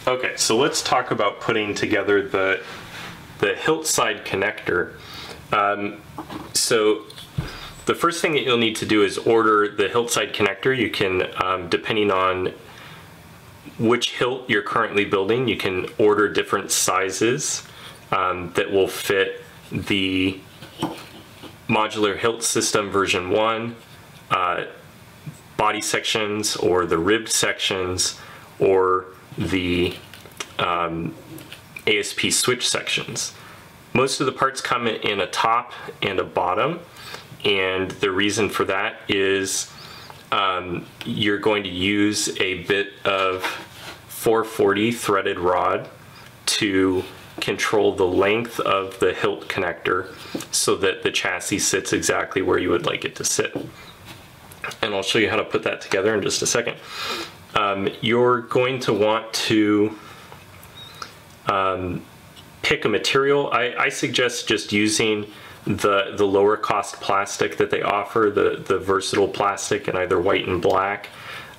Okay, so let's talk about putting together the hilt side connector. So the first thing that you'll need to do is order the hilt side connector. You can, depending on which hilt you're currently building, you can order different sizes that will fit the modular hilt system version 1 body sections, or the ribbed sections, or the ASP switch sections. Most of the parts come in a top and a bottom, and the reason for that is you're going to use a bit of 440 threaded rod to control the length of the hilt connector so that the chassis sits exactly where you would like it to sit. And I'll show you how to put that together in just a second. You're going to want to pick a material. I suggest just using the lower cost plastic that they offer, the versatile plastic in either white and black.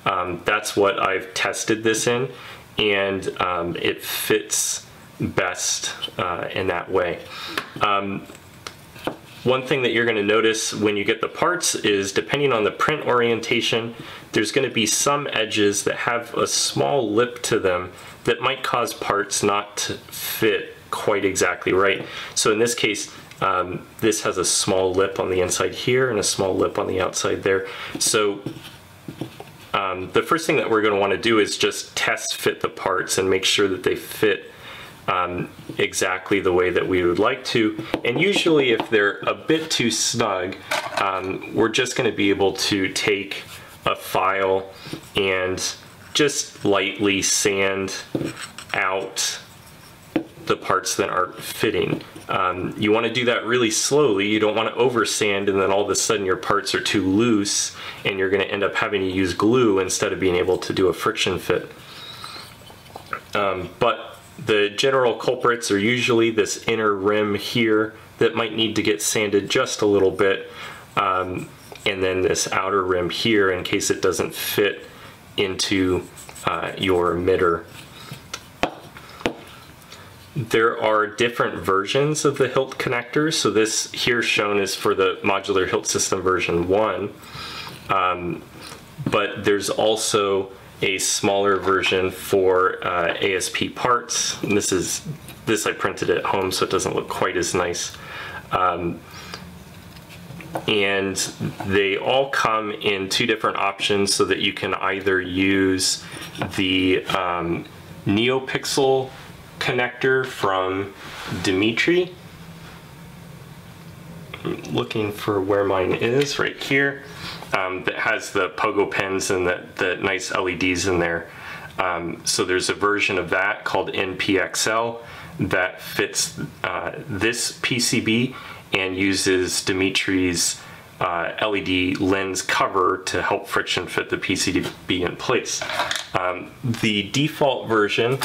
That's what I've tested this in, and it fits best in that way. One thing that you're going to notice when you get the parts is, depending on the print orientation, there's going to be some edges that have a small lip to them that might cause parts not to fit quite exactly right. So in this case, this has a small lip on the inside here and a small lip on the outside there. So the first thing that we're going to want to do is just test fit the parts and make sure that they fit exactly the way that we would like to. And usually if they're a bit too snug, we're just going to be able to take a file and just lightly sand out the parts that aren't fitting. You want to do that really slowly. You don't want to over sand and then all of a sudden your parts are too loose and you're going to end up having to use glue instead of being able to do a friction fit. But the general culprits are usually this inner rim here that might need to get sanded just a little bit, and then this outer rim here in case it doesn't fit into your emitter. There are different versions of the hilt connectors. So this here shown is for the modular hilt system version 1, but there's also a smaller version for ASP parts. And this I printed at home, so it doesn't look quite as nice. And they all come in 2 different options, so that you can either use the NeoPixel connector from Dimitri. I'm looking for where mine is, right here. That has the pogo pens and the nice LEDs in there. So there's a version of that called NPXL that fits this PCB and uses Dimitri's LED lens cover to help friction fit the PCB in place. The default version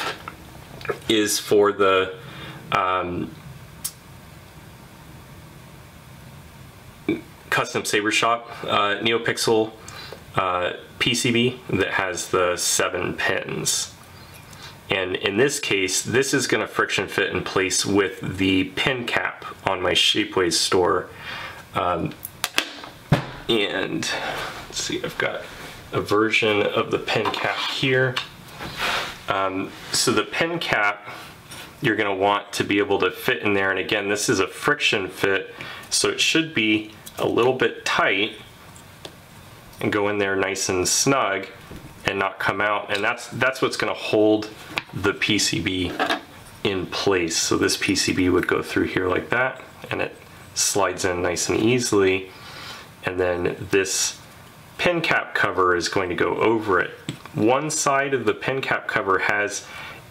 is for the custom Saber Shop NeoPixel PCB that has the 7 pins. And in this case, this is going to friction fit in place with the pin cap on my Shapeways store. And let's see, I've got a version of the pin cap here. So the pin cap, you're going to want to be able to fit in there. And again, this is a friction fit, so it should be a little bit tight and go in there nice and snug and not come out. And that's what's going to hold the PCB in place. So this PCB would go through here like that, and it slides in nice and easily. And then this pin cap cover is going to go over it. One side of the pin cap cover has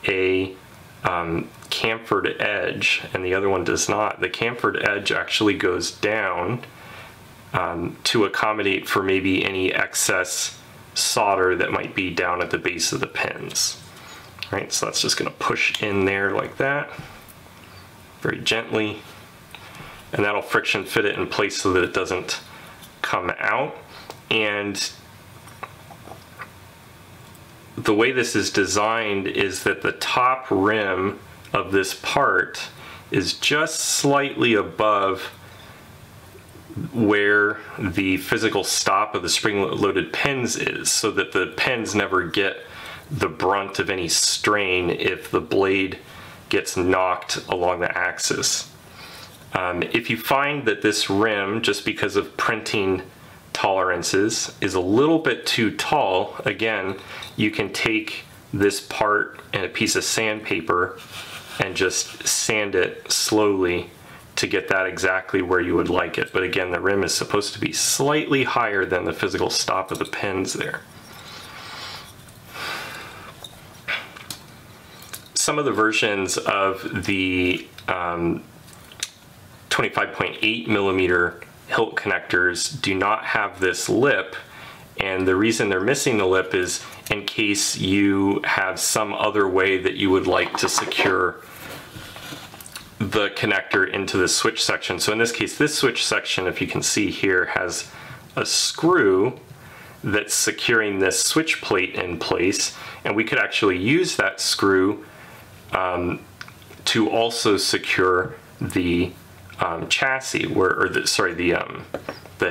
a chamfered edge and the other one does not. The chamfered edge actually goes down to accommodate for maybe any excess solder that might be down at the base of the pins. Right, so that's just going to push in there like that, very gently, and that'll friction fit it in place so that it doesn't come out. And the way this is designed is that the top rim of this part is just slightly above where the physical stop of the spring-loaded pins is, so that the pins never get the brunt of any strain if the blade gets knocked along the axis. If you find that this rim, just because of printing tolerances, is a little bit too tall, again, you can take this part and a piece of sandpaper and just sand it slowly to get that exactly where you would like it. But again, the rim is supposed to be slightly higher than the physical stop of the pins there. Some of the versions of the 25.8 millimeter hilt connectors do not have this lip, and the reason they're missing the lip is in case you have some other way that you would like to secure the connector into the switch section. So in this case, this switch section, if you can see here, has a screw that's securing this switch plate in place, and we could actually use that screw to also secure the chassis, the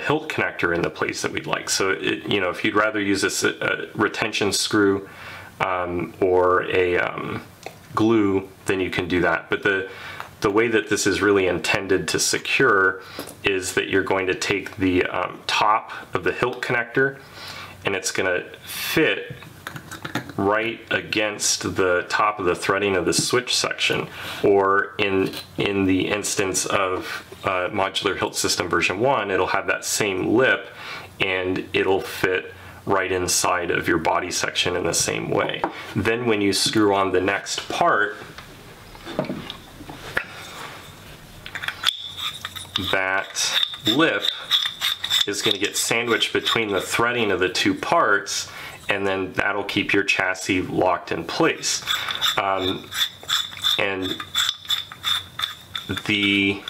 hilt connector in the place that we'd like. So if you'd rather use a retention screw or a glue, then you can do that. But the way that this is really intended to secure is that you're going to take the top of the hilt connector, and it's going to fit right against the top of the threading of the switch section, or in the instance of Modular Hilt System version 1, it'll have that same lip and it'll fit right inside of your body section in the same way. Then when you screw on the next part, that lip is going to get sandwiched between the threading of the two parts, and then that'll keep your chassis locked in place. And the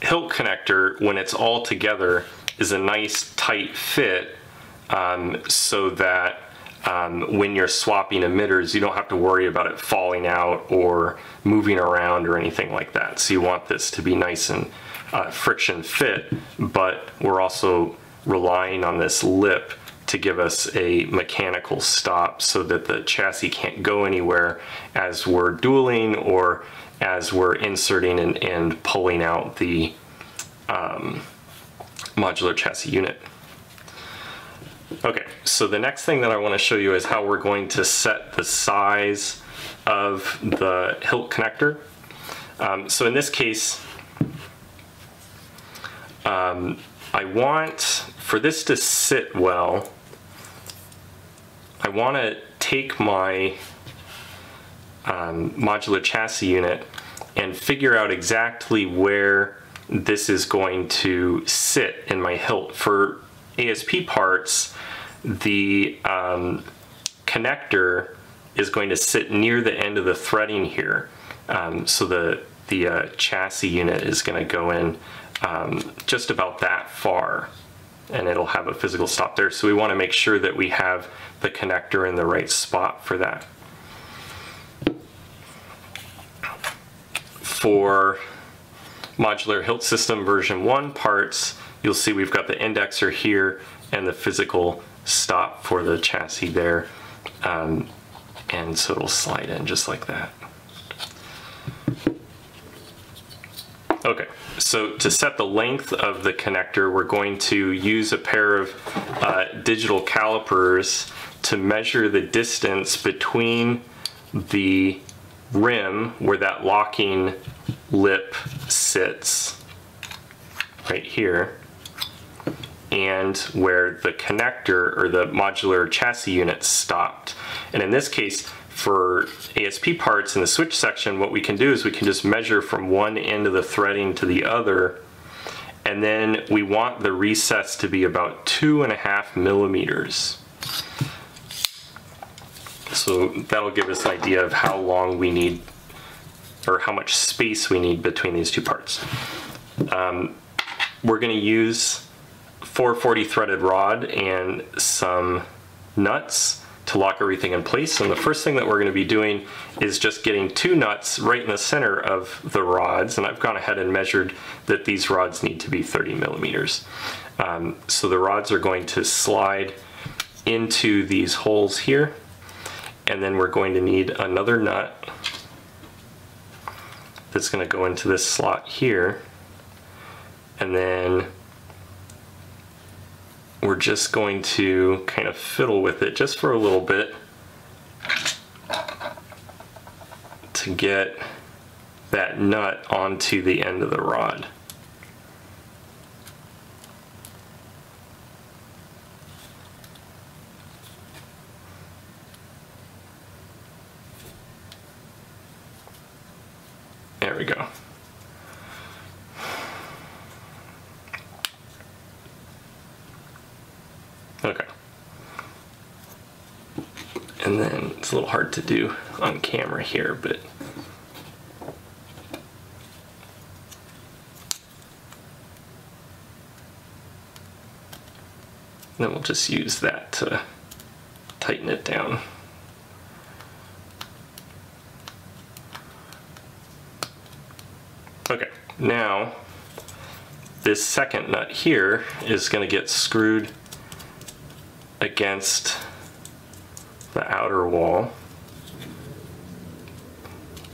hilt connector, when it's all together, is a nice tight fit, so that when you're swapping emitters, you don't have to worry about it falling out or moving around or anything like that. So you want this to be nice and friction fit, but we're also relying on this lip to give us a mechanical stop so that the chassis can't go anywhere as we're dueling or as we're inserting and pulling out the modular chassis unit. Okay, so the next thing that I want to show you is how we're going to set the size of the hilt connector. So in this case, I want, for this to sit well, I want to take my modular chassis unit and figure out exactly where this is going to sit in my hilt. For ASP parts, the connector is going to sit near the end of the threading here. So the chassis unit is going to go in just about that far, and it'll have a physical stop there. So we want to make sure that we have the connector in the right spot for that. For Modular Hilt System version 1 parts, you'll see we've got the indexer here and the physical stop for the chassis there, and so it'll slide in just like that. Okay, so to set the length of the connector, we're going to use a pair of digital calipers to measure the distance between the rim where that locking lip sits, right here, and where the connector or the modular chassis unit stopped. And in this case, for ASP parts in the switch section, what we can do is we can just measure from one end of the threading to the other, and then we want the recess to be about 2.5 millimeters. So that'll give us an idea of how long we need, or how much space we need between these two parts. We're going to use 440 threaded rod and some nuts to lock everything in place. And the first thing that we're going to be doing is just getting 2 nuts right in the center of the rods, and I've gone ahead and measured that these rods need to be 30 millimeters. So the rods are going to slide into these holes here, and then we're going to need another nut that's going to go into this slot here, and then we're just going to kind of fiddle with it just for a little bit to get that nut onto the end of the rod. There we go. Okay. And then it's a little hard to do on camera here, but then we'll just use that to tighten it down. Okay, now this second nut here is going to get screwed against the outer wall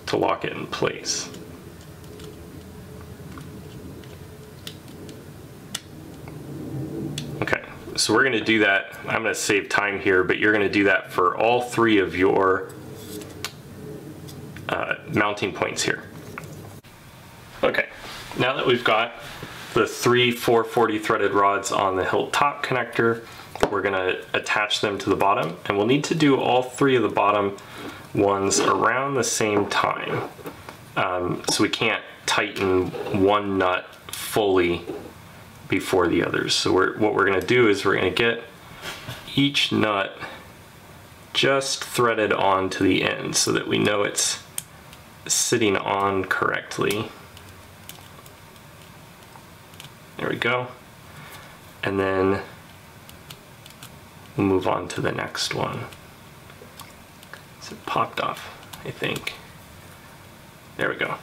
to lock it in place. Okay, so we're going to do that. I'm going to save time here, but you're going to do that for all 3 of your mounting points here. Okay, now that we've got the 3 440 threaded rods on the hilt top connector, we're going to attach them to the bottom, and we'll need to do all 3 of the bottom ones around the same time. So we can't tighten one nut fully before the others. So what we're going to do is we're going to get each nut just threaded onto the end so that we know it's sitting on correctly. There we go. And then we'll move on to the next one. So it popped off, I think. There we go.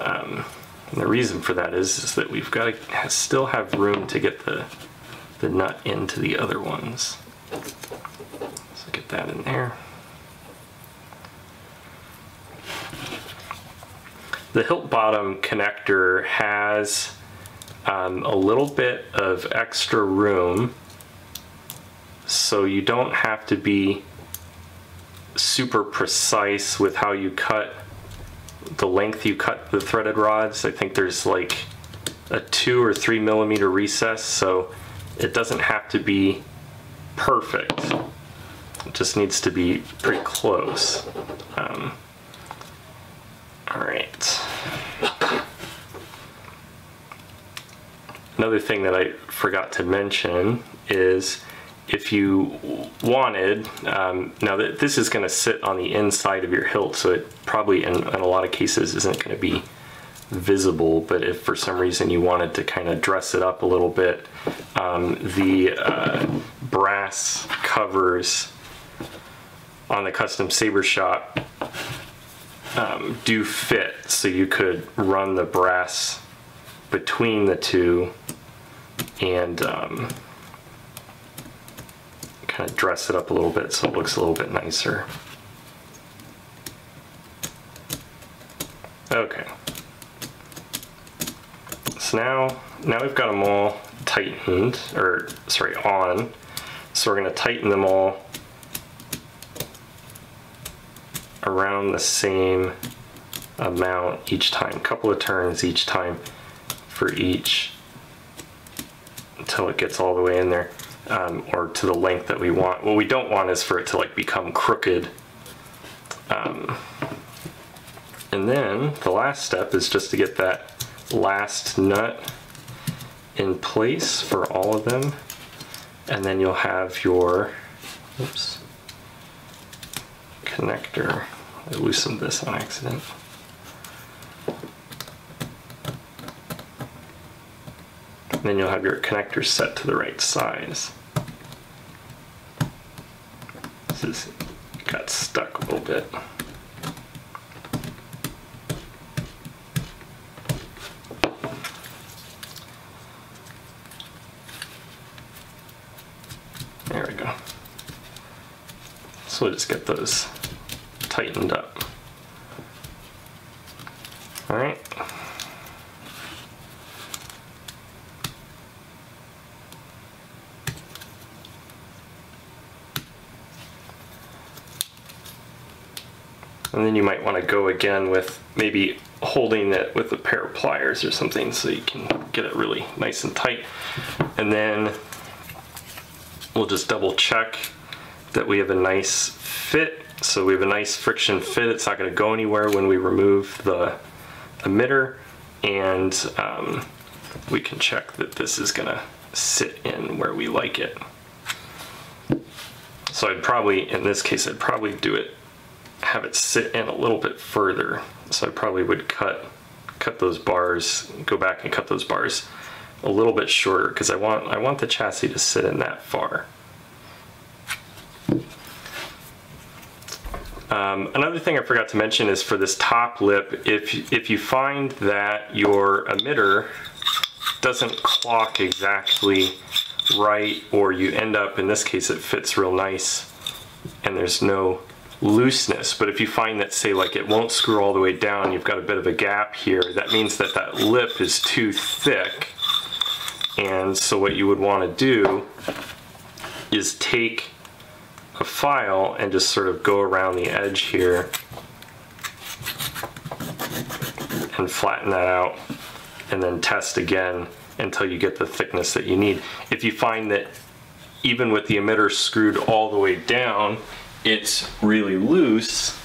And the reason for that is that we've got to still have room to get the nut into the other ones. So get that in there. The hilt bottom connector has a little bit of extra room, so you don't have to be super precise with how you cut the length you cut the threaded rods. I think there's like a 2 or 3 millimeter recess, so it doesn't have to be perfect. It just needs to be pretty close. All right. Another thing that I forgot to mention is if you wanted, now that this is going to sit on the inside of your hilt, so it probably in a lot of cases isn't going to be visible, but if for some reason you wanted to kind of dress it up a little bit, the brass covers on the custom saber shop do fit, so you could run the brass between the two and kind of dress it up a little bit so it looks a little bit nicer. Okay. So now we've got them all tightened, or sorry, on. So we're going to tighten them all around the same amount each time, a couple of turns each time for each, until it gets all the way in there, or to the length that we want. What we don't want is for it to like become crooked. And then the last step is just to get that last nut in place for all of them, and then you'll have your connector. I loosened this on accident. then you'll have your connector set to the right size. This got stuck a little bit. There we go. So we'll just get those tightened up. All right. And then you might want to go again with maybe holding it with a pair of pliers or something so you can get it really nice and tight. And then we'll just double check that we have a nice fit. So we have a nice friction fit. It's not going to go anywhere when we remove the emitter. And we can check that this is going to sit in where we like it. So I'd probably, in this case, I'd probably have it sit in a little bit further. So I probably would cut those bars, go back and cut those bars a little bit shorter because I want the chassis to sit in that far. Another thing I forgot to mention is for this top lip, if you find that your emitter doesn't clock exactly right, or you end up, in this case it fits real nice and there's no looseness, but if you find that, say, like it won't screw all the way down, you've got a bit of a gap here, that means that that lip is too thick. And so what you would want to do is take a file and just sort of go around the edge here and flatten that out, and then test again until you get the thickness that you need. If you find that even with the emitter screwed all the way down, it's really loose,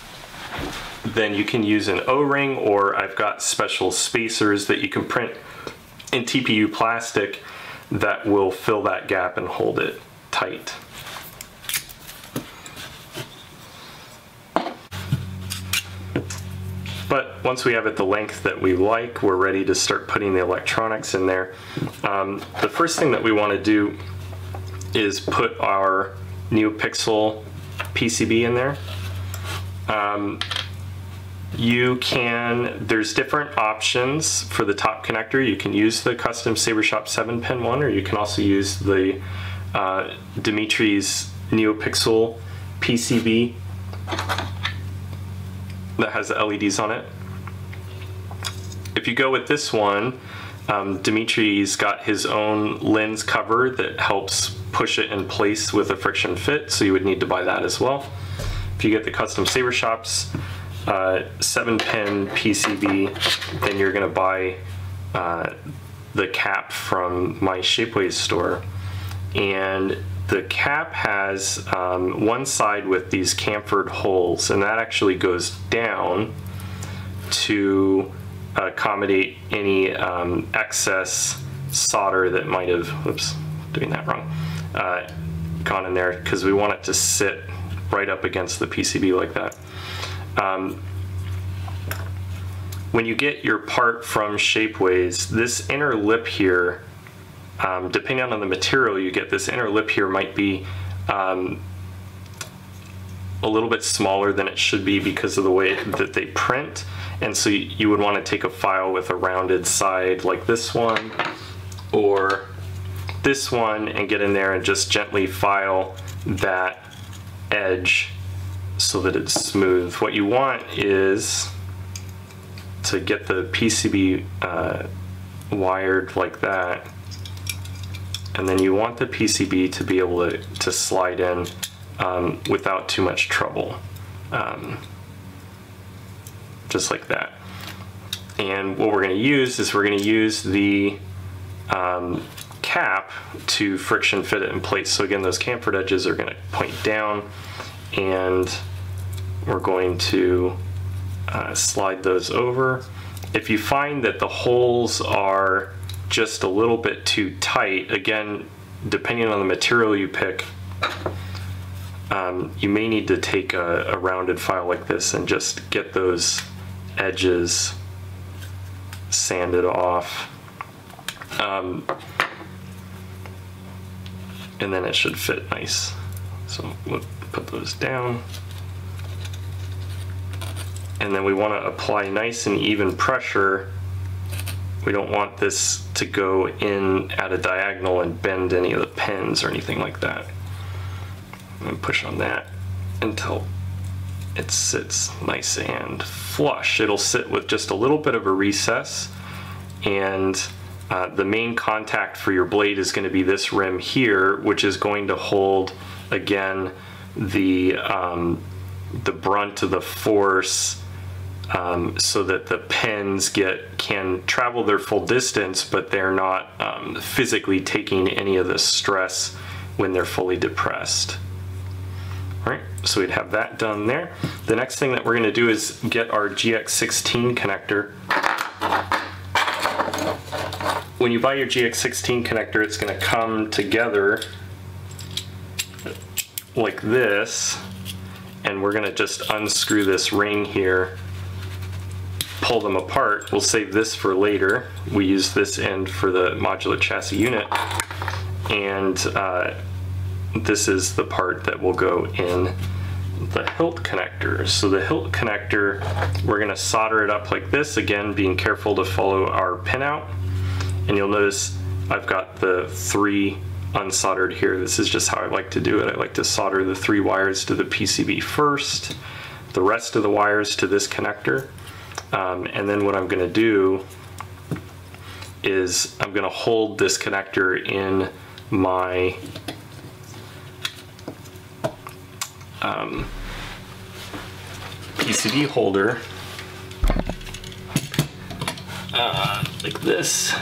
then you can use an O-ring, or I've got special spacers that you can print in TPU plastic that will fill that gap and hold it tight. But once we have it the length that we like, we're ready to start putting the electronics in there. The first thing that we want to do is put our NeoPixel PCB in there. There's different options for the top connector. You can use the custom SaberShop 7-pin one, or you can also use the Dimitri's NeoPixel PCB that has the LEDs on it. If you go with this one, Dimitri's got his own lens cover that helps push it in place with a friction fit, so you would need to buy that as well. If you get the custom SaberShop's 7-pin PCB, then you're going to buy the cap from my Shapeways store. And the cap has one side with these chamfered holes, and that actually goes down to accommodate any excess solder that might have, whoops, doing that wrong, gone in there, because we want it to sit right up against the PCB like that. When you get your part from Shapeways, this inner lip here, depending on the material you get, this inner lip here might be a little bit smaller than it should be because of the way that they print. And so you would want to take a file with a rounded side like this one or this one and get in there and just gently file that edge so that it's smooth. What you want is to get the PCB wired like that, and then you want the PCB to be able to slide in without too much trouble, just like that. And what we're going to use is we're going to use the cap to friction fit it in place. So again, those chamfered edges are going to point down, and we're going to slide those over. If you find that the holes are just a little bit too tight, again, depending on the material you pick, you may need to take a rounded file like this and just get those edges sanded off. and then it should fit nice. So we'll put those down. And then we want to apply nice and even pressure. We don't want this to go in at a diagonal and bend any of the pins or anything like that. And push on that until it sits nice and flush. It'll sit with just a little bit of a recess, and the main contact for your blade is going to be this rim here, which is going to hold, again, the brunt of the force, so that the pins can travel their full distance, but they're not physically taking any of the stress when they're fully depressed. All right, so we'd have that done there. The next thing that we're going to do is get our GX16 connector. When you buy your GX16 connector, it's going to come together like this, and we're going to just unscrew this ring here, pull them apart. We'll save this for later. We use this end for the modular chassis unit, and this is the part that will go in the Hilt connector. So the Hilt connector, we're going to solder it up like this, again being careful to follow our pinout. And you'll notice I've got the 3 unsoldered here. This is just how I like to do it. I like to solder the 3 wires to the PCB first, the rest of the wires to this connector, and then what I'm going to do is I'm going to hold this connector in my PCB holder like this.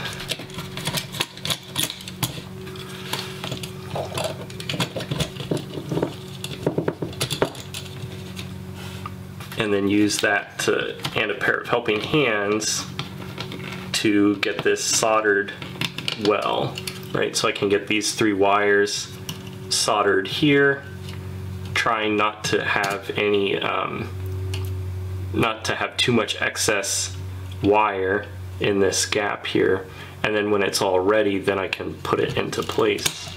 And then use that and a pair of helping hands to get this soldered well, right? So I can get these 3 wires soldered here, trying not to have any, not to have too much excess wire in this gap here. And then when it's all ready, then I can put it into place.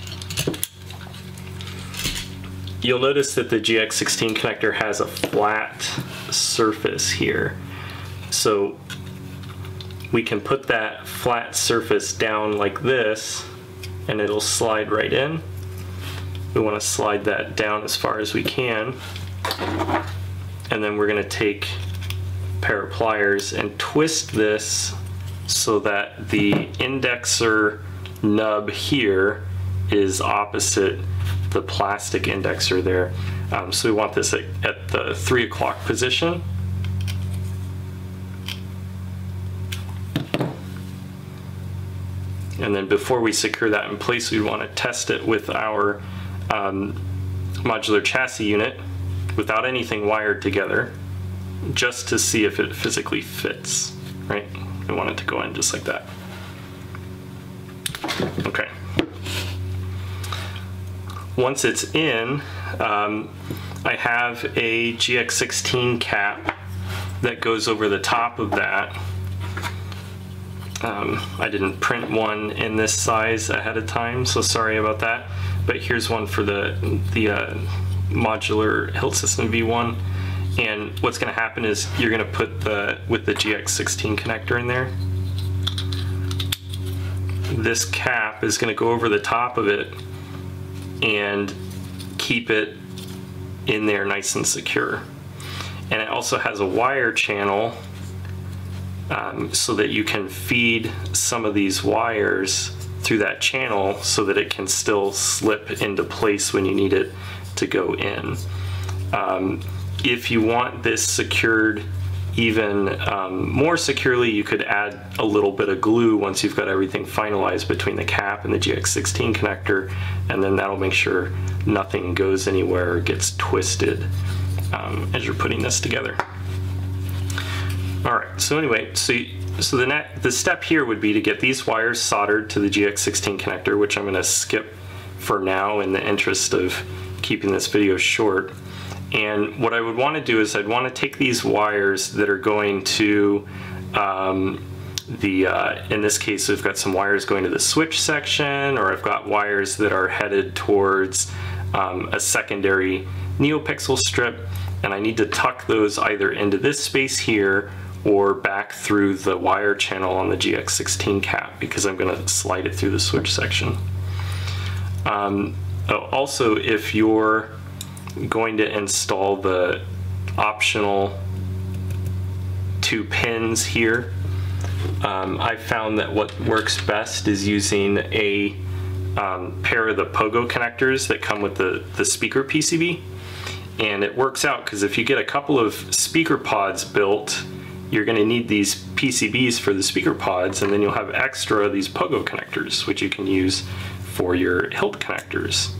You'll notice that the GX16 connector has a flat surface here. So we can put that flat surface down like this, and it'll slide right in. We want to slide that down as far as we can. And then we're going to take a pair of pliers and twist this so that the indexer nub here is opposite the plastic indexer there. So we want this at the 3 o'clock position. And then before we secure that in place, we want to test it with our modular chassis unit without anything wired together, just to see if it physically fits, right? We want it to go in just like that. Okay. Once it's in, I have a GX16 cap that goes over the top of that. I didn't print one in this size ahead of time, so sorry about that. But here's one for the modular Hilt System V1. And what's going to happen is you're going to put with the GX16 connector in there, this cap is going to go over the top of it and keep it in there nice and secure. And it also has a wire channel so that you can feed some of these wires through that channel so that it can still slip into place when you need it to go in. If you want this secured even more securely, you could add a little bit of glue once you've got everything finalized between the cap and the GX16 connector, and then that'll make sure nothing goes anywhere or gets twisted as you're putting this together. All right, so anyway, so the step here would be to get these wires soldered to the GX16 connector, which I'm going to skip for now in the interest of keeping this video short. And what I would want to do is I'd want to take these wires that are going to in this case, we've got some wires going to the switch section, or I've got wires that are headed towards a secondary NeoPixel strip, and I need to tuck those either into this space here or back through the wire channel on the GX16 cap, because I'm going to slide it through the switch section. Also, if you're going to install the optional 2 pins here, I found that what works best is using a pair of the pogo connectors that come with the speaker PCB. And it works out because if you get a couple of speaker pods built, you're going to need these PCBs for the speaker pods, and then you'll have extra of these pogo connectors, which you can use for your Hilt connectors.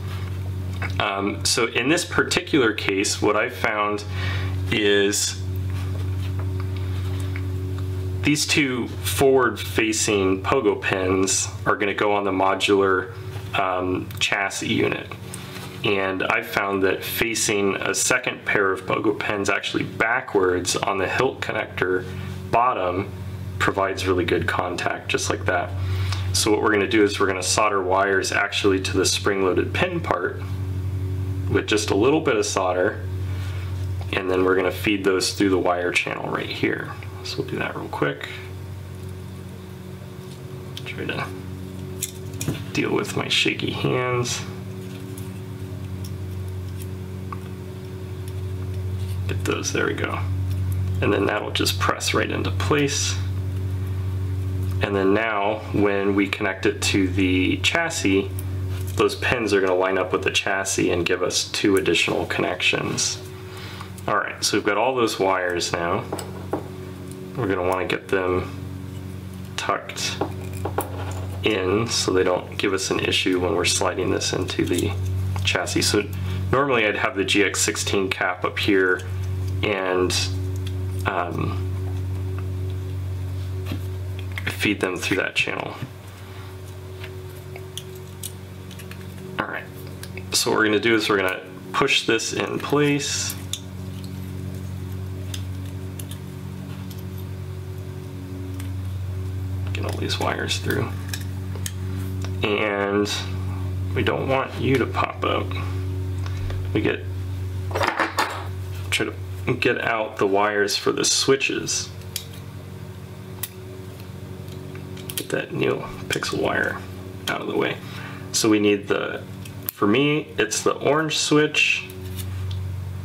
So in this particular case, what I found is these 2 forward-facing pogo pins are going to go on the modular chassis unit. And I found that facing a second pair of pogo pins actually backwards on the Hilt connector bottom provides really good contact, just like that. So what we're going to do is we're going to solder wires actually to the spring-loaded pin part with just a little bit of solder, and then we're going to feed those through the wire channel right here. So we'll do that real quick. Try to deal with my shaky hands. Get those, there we go. And then that'll just press right into place. And then now when we connect it to the chassis, those pins are going to line up with the chassis and give us 2 additional connections. Alright, so we've got all those wires now. We're going to want to get them tucked in so they don't give us an issue when we're sliding this into the chassis. So normally I'd have the GX16 cap up here and feed them through that channel. Alright, so what we're going to do is we're going to push this in place. Get all these wires through. And we don't want you to pop up. We try to get out the wires for the switches. Get that NeoPixel wire out of the way. So we need for me, it's the orange switch,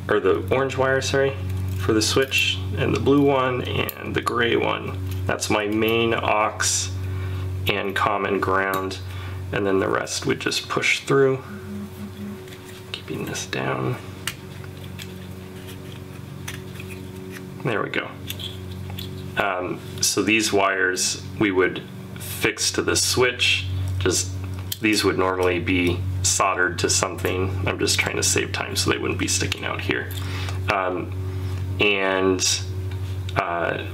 or the orange wire, sorry, for the switch, and the blue one, and the gray one. That's my main aux and common ground, and then the rest would just push through, keeping this down. There we go. So these wires we would fix to the switch. These would normally be soldered to something. I'm just trying to save time so they wouldn't be sticking out here.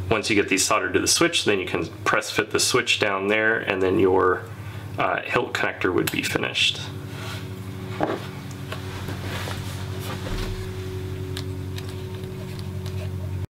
Once you get these soldered to the switch, then you can press fit the switch down there, and then your Hilt connector would be finished.